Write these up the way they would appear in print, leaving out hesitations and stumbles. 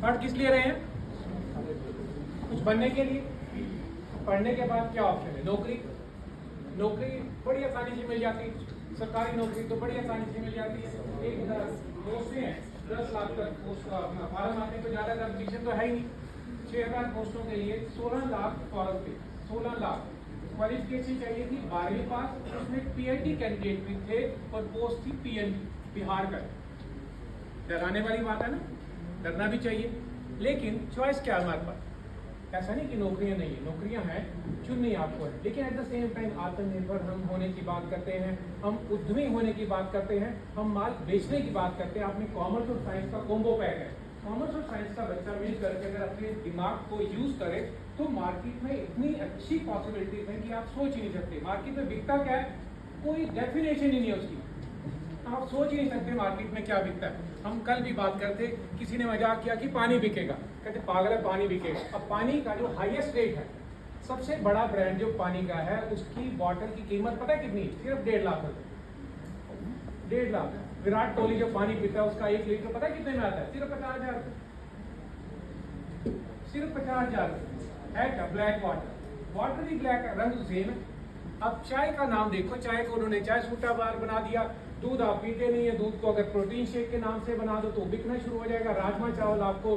पढ़ किस लिए रहे हैं? कुछ बनने के लिए। पढ़ने के बाद क्या ऑप्शन है? नौकरी। नौकरी बड़ी आसानी से मिल जाती है, सरकारी नौकरी तो बड़ी आसानी से मिल जाती है। एक पोस्टें हैं 10 लाख तक पोस्ट का अपना फॉर्म आने पर ज़्यादा कंपटीशन तो है ही नहीं। 6000 पोस्टों के लिए 16 लाख फॉर्म थे, 16 लाख। क्वालिफिकेशन चाहिए थी 12वीं पास, उसमें पीएचडी कैंडिडेट भी थे और पोस्ट थी पीएनबी बिहार का। डराने वाली बात है ना, डरना भी चाहिए। लेकिन चॉइस क्या है हमारे पास? ऐसा नहीं कि नौकरियां नहीं है, नौकरियां हैं, चुननी आपको है। लेकिन एट द सेम टाइम आत्मनिर्भर हम होने की बात करते हैं, हम उद्यमी होने की बात करते हैं, हम माल बेचने की बात करते हैं। आपने कॉमर्स और साइंस का कॉम्बो पैक है। कॉमर्स और साइंस का बच्चा मिल करके अगर अपने दिमाग को यूज करे तो मार्केट में इतनी अच्छी पॉसिबिलिटीज है कि आप सोच ही नहीं सकते। मार्केट में बिकता क्या है, कोई डेफिनेशन ही नहीं है उसकी। आप सोच ही नहीं सकते मार्केट में क्या बिकता है। हम कल भी बात करते, किसी ने मजाक किया कि पानी बिकेगा, कहते पागल है पानी बिकेगा। अब पानी का जो हाईएस्ट रेट है, सबसे बड़ा ब्रांड जो पानी का है, उसकी बॉटल की कीमत पता है कितनी? सिर्फ 1.5 लाख रुपए। 1.5 लाख। विराट कोहली जो पानी पीता है उसका 1 लीटर पता है कितने में आता है? सिर्फ 50,000 रुपए। सिर्फ 50,000 रुपए है क्या? ब्लैक वाटर, वाटर भी ब्लैक है, रंग सेम है। अब चाय का नाम देखो, चाय को उन्होंने चाय सूटा बार बना दिया। दूध आप पीते नहीं है, दूध को अगर प्रोटीन शेक के नाम से बना दो तो बिकना शुरू हो जाएगा। राजमा चावल आपको,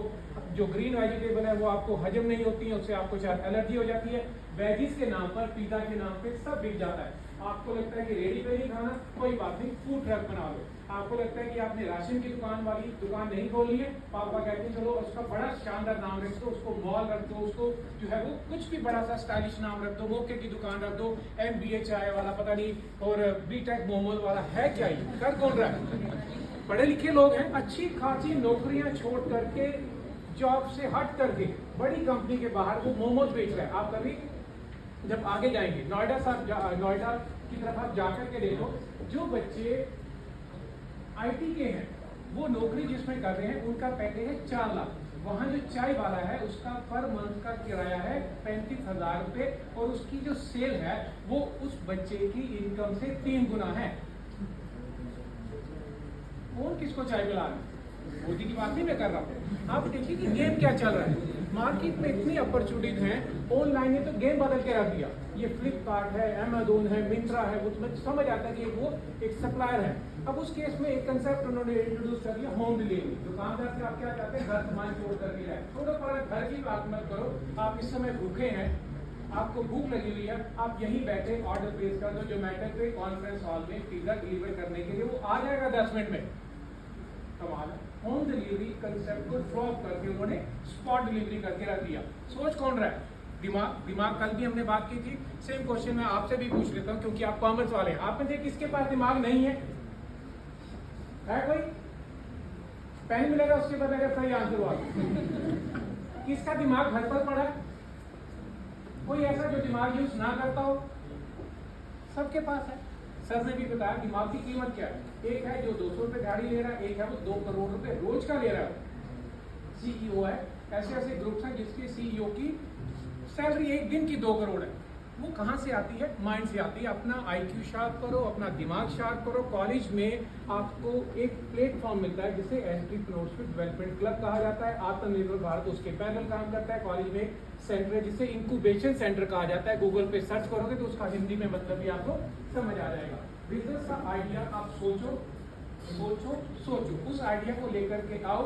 जो ग्रीन वेजिटेबल है वो आपको हजम नहीं होती है, उससे आपको शायद एलर्जी हो जाती है। वेजिस के नाम पर, पिज्जा के नाम पे सब बिक जाता है। आपको लगता है कि रेडी पे नहीं खाना, कोई बात नहीं, फूड ट्रक बना लो। आपको लगता है कि आपने राशन की दुकान वाली दुकान नहीं खोलनी है, पापा कहते हैं चलो उसका बड़ा शानदार नाम रख दो, उसको मॉल रख दो, उसको जो है वो कुछ भी बड़ा सा स्टाइलिश नाम रख दो, मौके की दुकान रख दो, MBA चाय वाला पता नहीं और BTech मोमोज वाला है क्या? ये कर कौन रहा है? पढ़े लिखे लोग हैं, अच्छी खासी नौकरियां छोड़ करके, जॉब से हट करके बड़ी कंपनी के बाहर वो मोमोज बेच रहा है। आप कभी जब आगे जाएंगे नोएडा की तरफ आप जाकर के देखो, जो बच्चे IT के हैं वो नौकरी जिसमें कर रहे हैं उनका पैकेज है 4 लाख। वहाँ जो चाय वाला है उसका पर मंथ का किराया है 35,000 रुपए और उसकी जो सेल है वो उस बच्चे की इनकम से 3 गुना है। कौन किसको चाय पिला रहा है? मोदी की बात नहीं मैं कर रहा हूँ। आप देखिए कि गेम क्या चल रहा है। मार्केट में इतनी अपॉर्चुनिटीज हैं, ऑनलाइन ने तो गेम बदल के रख दिया। ये फ्लिपकार्ट है, अमेजोन है, मिंत्रा है, उसमें समझ आता है कि वो एक सप्लायर है। अब उस केस में एक कंसेप्ट उन्होंने इंट्रोड्यूस कर दिया, होम डिलीवरी। दुकानदार से आप क्या चाहते हैं? घर सामान छोड़ करके जाए। थोड़ा पर घर की बात मत करो, आप इस समय भूखे हैं, आपको भूख लगी हुई है, आप यहीं बैठे ऑर्डर प्लेस कर दो जोमेटो पे, कॉन्फ्रेंस हॉल में पिज्जा डिलीवर करने के लिए वो आ जाएगा 10 मिनट में। कमाल है। होम डिलीवरी कंसेप्ट को ड्रॉप करके उन्होंने स्पॉट डिलीवरी करके रख दिया। सोच कौन रहा है? दिमाग कल भी हमने बात की थी। सेम क्वेश्चन मैं आपसे भी पूछ लेता हूँ क्योंकि आप कॉमर्स वाले हैं। आप में से किसके पास दिमाग नहीं है? कोई पेन मिलेगा उसके बाद अगर सही आंसर हुआ। किसका दिमाग घर पर पड़ा है? कोई ऐसा जो दिमाग यूज ना करता हो? सबके पास है। सर ने भी बताया दिमाग की कीमत क्या है। एक है जो 200 रुपए गाड़ी ले रहा है, एक है वो 2 करोड़ रुपए रोज का ले रहा है। CEO है, ऐसे ऐसे ग्रुप्स हैं जिसके CEO की सैलरी एक दिन की 2 करोड़ है। वो कहाँ से आती है? माइंड से आती है। अपना IQ शार्प करो, अपना दिमाग शार्प करो। कॉलेज में आपको एक प्लेटफॉर्म मिलता है जिसे एंटरप्रेन्योरशिप डेवलपमेंट क्लब कहा जाता है। आत्मनिर्भर भारत उसके पैनल काम करता है। कॉलेज में सेंटर है जिसे इंक्यूबेशन सेंटर कहा जाता है। गूगल पे सर्च करोगे तो उसका हिंदी में मतलब भी आपको समझ आ जाएगा। बिजनेस का आइडिया आप सोचो, उस आइडिया को लेकर के आओ।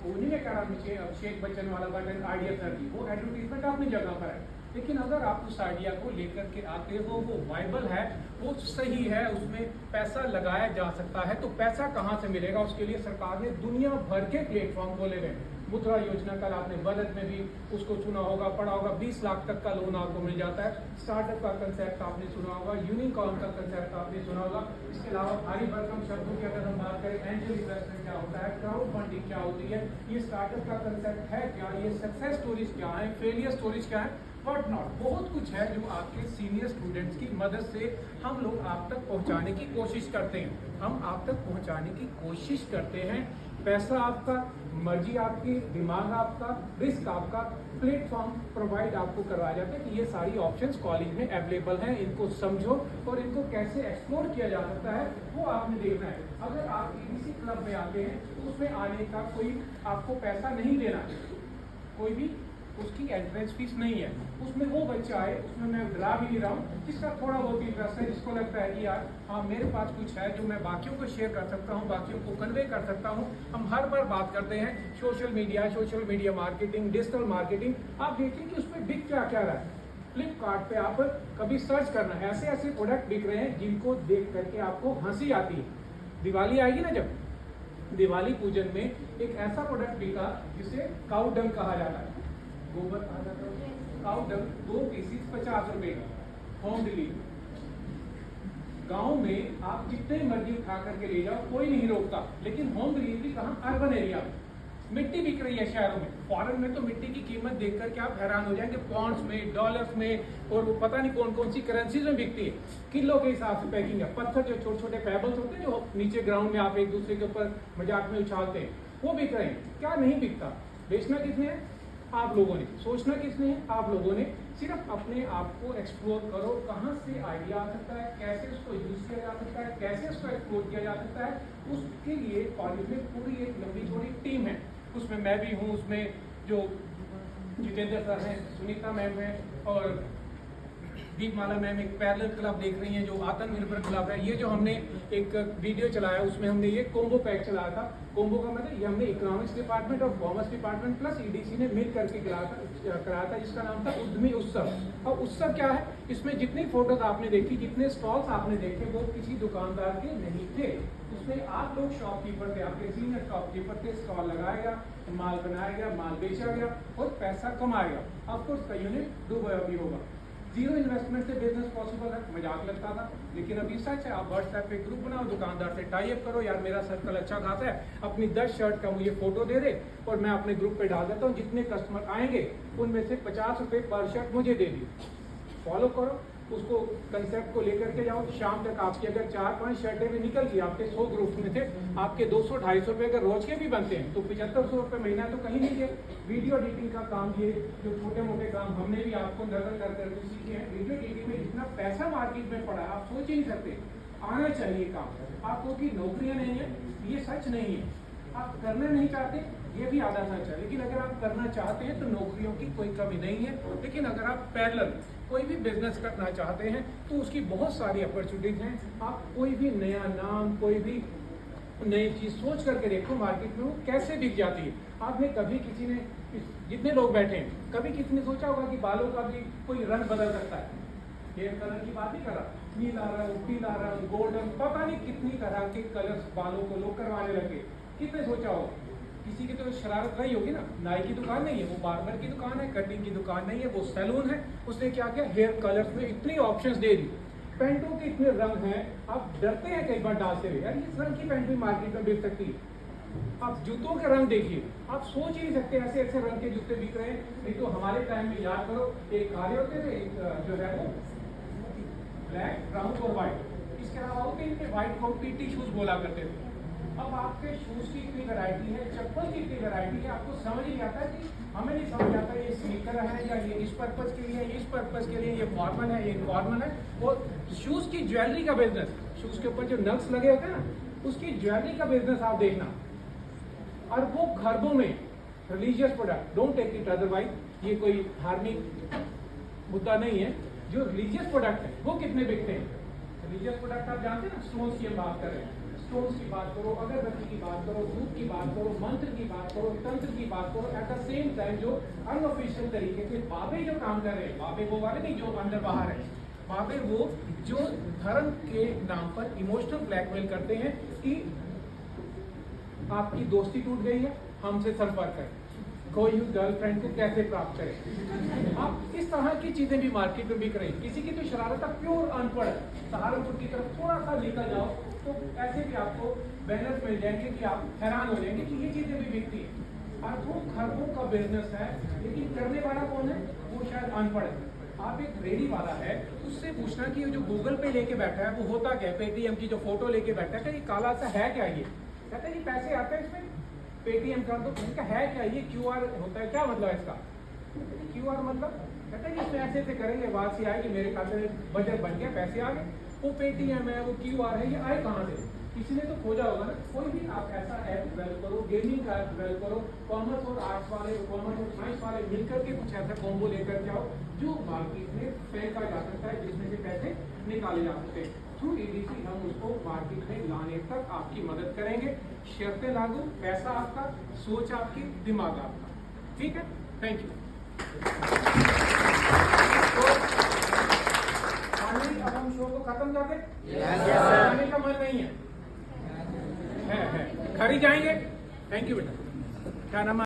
उन्हीं ने कहा मुझे अभिषेक बच्चन वाला बटन आइडिया कर दी, वो एडवर्टीजमेंट अपनी जगह पर है। लेकिन अगर आप उस आइडिया को लेकर के आते हो, वो वायबल है, वो सही है, उसमें पैसा लगाया जा सकता है, तो पैसा कहाँ से मिलेगा? उसके लिए सरकार ने दुनिया भर के प्लेटफॉर्म खोले हुए हैं। मुद्रा योजना कल आपने बजट में भी उसको सुना होगा, पढ़ा होगा। 20 लाख तक का लोन आपको मिल जाता है। स्टार्टअप का कंसेप्ट आपने सुना होगा, यूनिकॉर्न का कंसेप्ट आपने सुना होगा। इसके अलावा भारी भरकम शब्दों की अगर हम बात करें, एंजल इन्वेस्टमेंट क्या होता है, क्राउड फंडिंग क्या होती है, ये स्टार्टअप का कंसेप्ट है क्या, ये सक्सेस स्टोरीज क्या है, फेलियर स्टोरीज क्या है, व्हाट नॉट, बहुत कुछ है जो आपके सीनियर स्टूडेंट्स की मदद से हम लोग आप तक पहुंचाने की कोशिश करते हैं। हम आप तक पहुंचाने की कोशिश करते हैं। पैसा आपका, मर्जी आपकी, दिमाग आपका, रिस्क आपका, प्लेटफॉर्म प्रोवाइड आपको करवाया जाता है कि ये सारी ऑप्शंस कॉलेज में अवेलेबल हैं, इनको समझो और इनको कैसे एक्सप्लोर किया जा सकता है वो आपने देखना है। अगर आप किसी क्लब में आते हैं तो उसमें आने का कोई आपको पैसा नहीं देना है, कोई भी उसकी एंट्रेंस फीस नहीं है। उसमें वो बच्चा आए, उसमें मैं डरा भी नहीं रहा हूँ, जिसका थोड़ा बहुत इंटरेस्ट है, जिसको लगता है कि यार हाँ मेरे पास कुछ है जो मैं बाकियों को शेयर कर सकता हूँ, बाकियों को कन्वे कर सकता हूँ। हम हर बार बात करते हैं social media marketing, digital marketing. आप देखिए कि उसमें बिक क्या क्या रहा है। फ्लिपकार्ट पे आप कभी सर्च करना, ऐसे ऐसे प्रोडक्ट बिक रहे हैं जिनको देख करके आपको हंसी आती है। दिवाली आएगी ना, जब दिवाली पूजन में एक ऐसा प्रोडक्ट बिका जिसे काउ डंग कहा जाता है, गोबर कहा जाता है। काउ डंग 2 पीसीस 50 रुपए का, होम डिलीवरी। गांव में आप जितने मर्जी उठा करके ले जाओ, कोई नहीं रोकता, लेकिन होम डिलीवरी कहाँ? अर्बन एरिया में। मिट्टी बिक रही है शहरों में। फॉरेन में तो मिट्टी की कीमत देख करके आप हैरान हो जाएंगे, पॉन्ड्स में, डॉलर्स में, और वो पता नहीं कौन कौन सी करेंसीज में बिकती है। किलो के हिसाब से पैकिंग है। पत्थर जो छोटे छोटे पेबल्स होते हैं जो नीचे ग्राउंड में आप एक दूसरे के ऊपर मजाक में उछालते हैं, वो बिक रहे हैं। क्या नहीं बिकता? बेचना किसने है? आप लोगों ने। सोचना किसने है? आप लोगों ने। सिर्फ अपने आप को एक्सप्लोर करो, कहाँ से आइडिया आ सकता है, कैसे उसको यूज किया जा सकता है, कैसे उसको एक्सप्लोर किया जा सकता है। उसके लिए कॉलेज में पूरी एक लंबी चौड़ी टीम है। उसमें मैं भी हूँ, उसमें जो जितेंद्र सर हैं, सुनीता मैम है, और दीपमाला मैम एक पैरेलल क्लब देख रही हैं जो आत्मनिर्भर क्लब है। ये जो हमने एक वीडियो चलाया उसमें हमने ये कोम्बो पैक चलाया था। कोम्बो का मतलब ये हमने इकोनॉमिक्स डिपार्टमेंट और कॉमर्स डिपार्टमेंट प्लस ईडीसी ने मिल करके कराया था, जिसका नाम था उद्यमी उत्सव। और उत्सव क्या है? इसमें जितनी फोटोज आपने देखी, जितने स्टॉल्स आपने देखे, वो किसी दुकानदार के नहीं थे। उसमें आप लोग शॉपकीपर थे, आपके सीनियर शॉपकीपर थे। स्टॉल लगाएगा, माल बनाएगा, माल बेचा गया और पैसा कमाएगा। ऑफकोर्स कईयों ने डूबा भी होगा। जीरो इन्वेस्टमेंट से बिजनेस पॉसिबल है, मजाक लगता था, लेकिन अभी सच है। आप व्हाट्सएप पे ग्रुप बनाओ, दुकानदार से टाई अप करो, यार मेरा सर्कल अच्छा खासा है, अपनी 10 शर्ट का मुझे फोटो दे दे और मैं अपने ग्रुप पे डाल देता हूँ। जितने कस्टमर आएंगे उनमें से 50 रुपए पर शर्ट मुझे दे दी। फॉलो करो उसको, कंसेप्ट को लेकर के जाओ। शाम तक आपकी अगर 4-5 शर्टें भी निकल गई, आपके 100 ग्रुप में थे, आपके 200-250 रुपए अगर रोज के भी बनते हैं तो 7500 रुपए महीना तो कहीं नहीं गए। वीडियो एडिटिंग का काम, ये जो छोटे मोटे काम हमने भी आपको नजर कर करके सीखे हैं। वीडियो एडिटिंग में इतना पैसा मार्केट में पड़ा है, आप सोच ही नहीं सकते। आना चाहिए काम। आपको की नौकरियां नहीं है, ये सच नहीं है। आप करना नहीं चाहते, ये भी आधा सच है। लेकिन अगर आप करना चाहते हैं तो नौकरियों की कोई कमी नहीं है। लेकिन अगर आप पैरेलल कोई भी बिजनेस करना चाहते हैं तो उसकी बहुत सारी अपॉर्चुनिटीज हैं। आप कोई भी नया नाम, कोई भी नई चीज सोच करके देखो मार्केट में वो कैसे बिक जाती है। आपने कभी किसी ने, जितने लोग बैठे हैं, कभी किसी ने सोचा होगा कि बालों का भी कोई रंग बदल सकता है? हेयर कलर की बात नहीं कर रहा, नीला रंग, पीला रंग, गोल्डन, पता नहीं कितनी तरह के कलर्स बालों को लोग करवाने लगे। किसने सोचा होगा? किसी की तो शरारत रही होगी ना। नाई की दुकान नहीं है, वो बार्बर की दुकान है। कटिंग की दुकान नहीं है, वो सैलून है। उसने क्या किया? हेयर कलर्स में इतनी ऑप्शंस दे दी। पैंटों के इतने रंग हैं, आप डरते हैं कई बार डालते हुए, यार इस रंग की पैंट भी मार्केट में बिक सकती है। आप जूतों के रंग देखिए, आप सोच ही नहीं सकते ऐसे ऐसे रंग के जूते बिक रहे हैं। नहीं तो हमारे टाइम में याद करो, एक काले होते थे, एक जो है वो ब्लैक, ब्राउन और व्हाइट। इसके अलावा होते इनके व्हाइट को पीटी शूज बोला करते थे। अब आपके शूज की इतनी वैरायटी है, चप्पल की इतनी वैरायटी है, आपको समझ नहीं आता कि हमें नहीं समझ आता ये स्नीकर है या ये इस पर्पज के लिए, इस पर्पज के लिए, ये फॉर्मल है, ये इनफॉर्मल है। और शूज की ज्वेलरी का बिजनेस, शूज के ऊपर जो नग्स लगे होते हैं ना, उसकी ज्वेलरी का बिजनेस आप देखना। और वो खरबों में religious product, don't take it otherwise, ये कोई धार्मिक मुद्दा नहीं है। जो रिलीजियस प्रोडक्ट है वो कितने बिकते हैं? रिलीजियस प्रोडक्ट आप जानते हैं ना, स्टोन्स की हम बात कर रहे हैं। स्टोन्स की बात करो, अगरबत्ती की बात करो, धूप की बात करो, मंत्र की बात करो, तंत्र की बात करो। एट द सेम टाइम जो अनऑफिशियल तरीके से बाबे जो काम कर रहे हैं, बाबे वो वाले नहीं जो अंदर बाहर है, बाबे वो जो धर्म के नाम पर इमोशनल ब्लैकमेल करते हैं कि आपकी दोस्ती टूट गई है, हमसे संपर्क करें, कोई गर्लफ्रेंड को कैसे प्राप्त करें। आप इस तरह की चीजें भी मार्केट में बिक रही। किसी की तो शरारत प्योर अनपढ़, सहारनपुर की तरफ थोड़ा सा निकल जाओ तो ऐसे भी आपको बैनर मिल जाएंगे कि आप हैरान हो जाएंगे कि ये चीजें भी बिकती है। अरबों खरबों का बिजनेस है, लेकिन करने वाला कौन है? वो शायद अनपढ़ है। आप एक रेडी वाला है, उससे पूछना कि ये जो गूगल पे लेके बैठा है वो होता क्या है? पेटीएम की जो फोटो लेके बैठा है, ये काला सा है क्या? ये कहता है जी पैसे आते हैं इसमें, पेटीएम कर दो। इनका है क्या? ये क्यूआर होता है, क्या मतलब है इसका? क्यूआर मतलब कहता है कि इसमें ऐसे करेंगे, बात सी आएगी, मेरे खाते में बजट बन गया, पैसे आ गए। वो पेटीएम है, वो क्यूआर है, ये आए कहाँ से? किसी ने तो खोजा होगा ना। कोई भी आप ऐसा ऐप डेवलप करो, गेमिंग का ऐप डेवलप करो, कॉमर्स और आर्ट्स वाले, कॉमर्स और साइंस वाले मिलकर के कुछ ऐसा कॉम्बो लेकर के आओ जो मार्केट में फेंका जा सकता है, जिसमें से पैसे निकाले जा सकते हैं। थ्रू ईडीसी हम उसको मार्केट में लाने तक आपकी मदद करेंगे। शर्तें लागू, पैसा आपका, सोच आपकी, दिमाग आपका। ठीक है, थैंक यू। अब हम शो को खत्म कर दें? जाने का मन नहीं है, घर ही जाएंगे। थैंक यू बेटा। क्या नाम है?